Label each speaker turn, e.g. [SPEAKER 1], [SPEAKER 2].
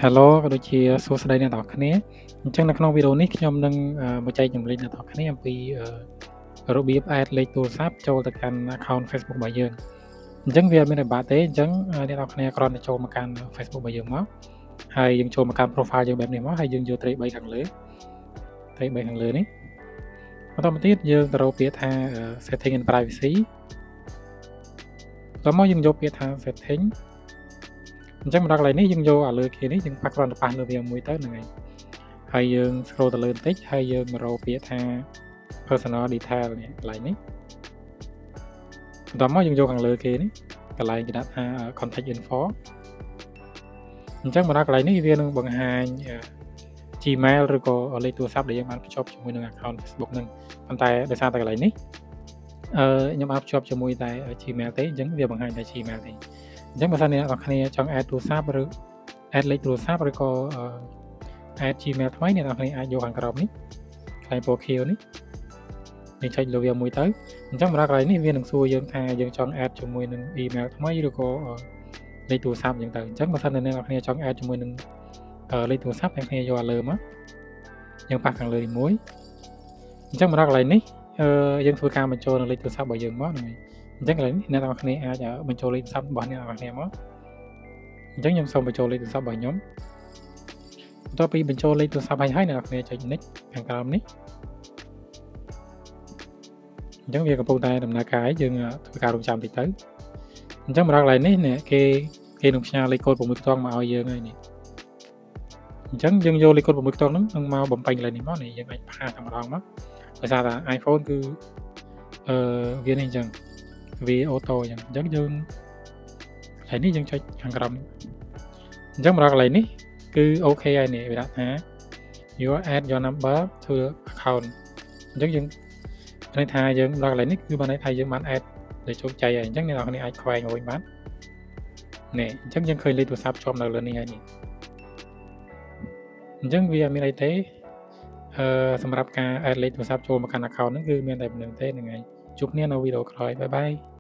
[SPEAKER 1] Hello ក៏ដូចជាសួស្តីអ្នកនរគ្នាអញ្ចឹងនៅក្នុងវីដេអូនេះខ្ញុំនឹងមកចែកម្លែកអ្នកនរគ្នាអំពីរបៀប add លេខទូរស័ព្ទចូលទៅកាន់ account Facebook របស់យើងអញ្ចឹងវាអត់មានបាក់ទេអញ្ចឹងអ្នកនរគ្នាគ្រាន់តែចូលមកកាន់ Facebook របស់យើងមកហើយយើងចូលមកកាន់ profile យើងបែបនេះមកហើយយើងយកត្រី3ខាងលើនេះបន្តមកទៀតយើងទៅរកពាក្យថា setting and privacy តោះមកយើងយកពាក្យថា setting អញ្ចឹងមកដល់កន្លែងនេះយើងយកឲ្យលើគេនេះយើងគ្រាន់តែប៉ះលើវាមួយទៅហ្នឹងហើយយើង scroll ទៅលើបន្តិចហើយយើងមករកពាក្យថា personal detail នេះកន្លែងនេះបន្តមកយើងយកខាងលើគេនេះកន្លែងគេដាក់ថា contact info អញ្ចឹងមកដល់កន្លែងនេះវានឹងបង្ហាញ Gmail ឬក៏លេខទូរស័ព្ទដែលយើងបានភ្ជាប់ជាមួយនឹង account Facebook ហ្នឹងប៉ុន្តែដោយសារតែកន្លែងនេះខ្ញុំអាចភ្ជាប់ជាមួយតែ Gmail ទេអញ្ចឹងវាបង្ហាញតែ Gmail ទេអញ្ចឹងបើសិនអ្នកនរគ្នាចង់ add ទូរស័ព្ទឬ add លេខទូរស័ព្ទឬក៏ add Gmail ថ្មីអ្នកនរគ្នាអាចយកខាងក្រោមនេះខ្សែពណ៌ខៀវនេះយើងចុចលើវាមួយទៅអញ្ចឹងមកដល់កន្លែងនេះវានឹងសួរយើងថាយើងចង់ add ជាមួយនឹង email ថ្មីឬក៏លេខទូរស័ព្ទអញ្ចឹងទៅអញ្ចឹងបើសិនអ្នកនរគ្នាចង់ add ជាមួយនឹងលេខទូរស័ព្ទអ្នកគ្នាយកឲ្យលើមកយើងប៉ះខាងលើនេះមួយអញ្ចឹងមកដល់កន្លែងនេះយើងធ្វើការបញ្ចូលលេខទូរស័ព្ទរបស់យើងមកហ្នឹងហើយអញ្ចឹងកន្លែងនេះអ្នកនរគ្នាអាចបញ្ចូលលេខទូរស័ព្ទរបស់អ្នកនរគ្នាមកអញ្ចឹងខ្ញុំសូមបញ្ចូលលេខទូរស័ព្ទរបស់ខ្ញុំបន្ទាប់ពីបញ្ចូលលេខទូរស័ព្ទហើយអ្នកនរគ្នាចុច next ខាងក្រោមនេះអញ្ចឹងវាកំពុងតែដំណើរការឲ្យយើងធ្វើការរងចាំតិចទៅអញ្ចឹងមកដល់កន្លែងនេះគេនឹងផ្ញើលេខកូដ6ខ្ទង់មកឲ្យយើងហើយនេះអញ្ចឹងយើងយកលេខកូដ6ខ្ទង់ហ្នឹងនឹងមកបំពេញកន្លែងនេះមកនេះយើងអាចផាសតែម្ដងមកដោយសារតែ iPhone គឺវានេះអញ្ចឹងវាអូតូអញ្ចឹងយើងហើយនេះយើងចុចខាងក្រោមអញ្ចឹងមកដល់កន្លែងនេះគឺអូខេហើយនេះវាដាក់ថា you add your number to the account អញ្ចឹងយើងន័យថាយើងដល់កន្លែងនេះគឺបានន័យថាយើងបាន add ដែលជោគជ័យហើយអញ្ចឹងអ្នកនរគ្នាអាចខ្វែងវិញបាននេះអញ្ចឹងយើងឃើញលេខទូរស័ព្ទជាប់នៅលើនេះហើយនេះអញ្ចឹងវាអត់មានអីទេសម្រាប់ការ add លេខទូរស័ព្ទចូលមកកាន់ account ហ្នឹងគឺមានតែប៉ុណ្្នឹងទេហ្នឹងហើយជួបគ្នានៅវីដេអូក្រោយបាយបាយ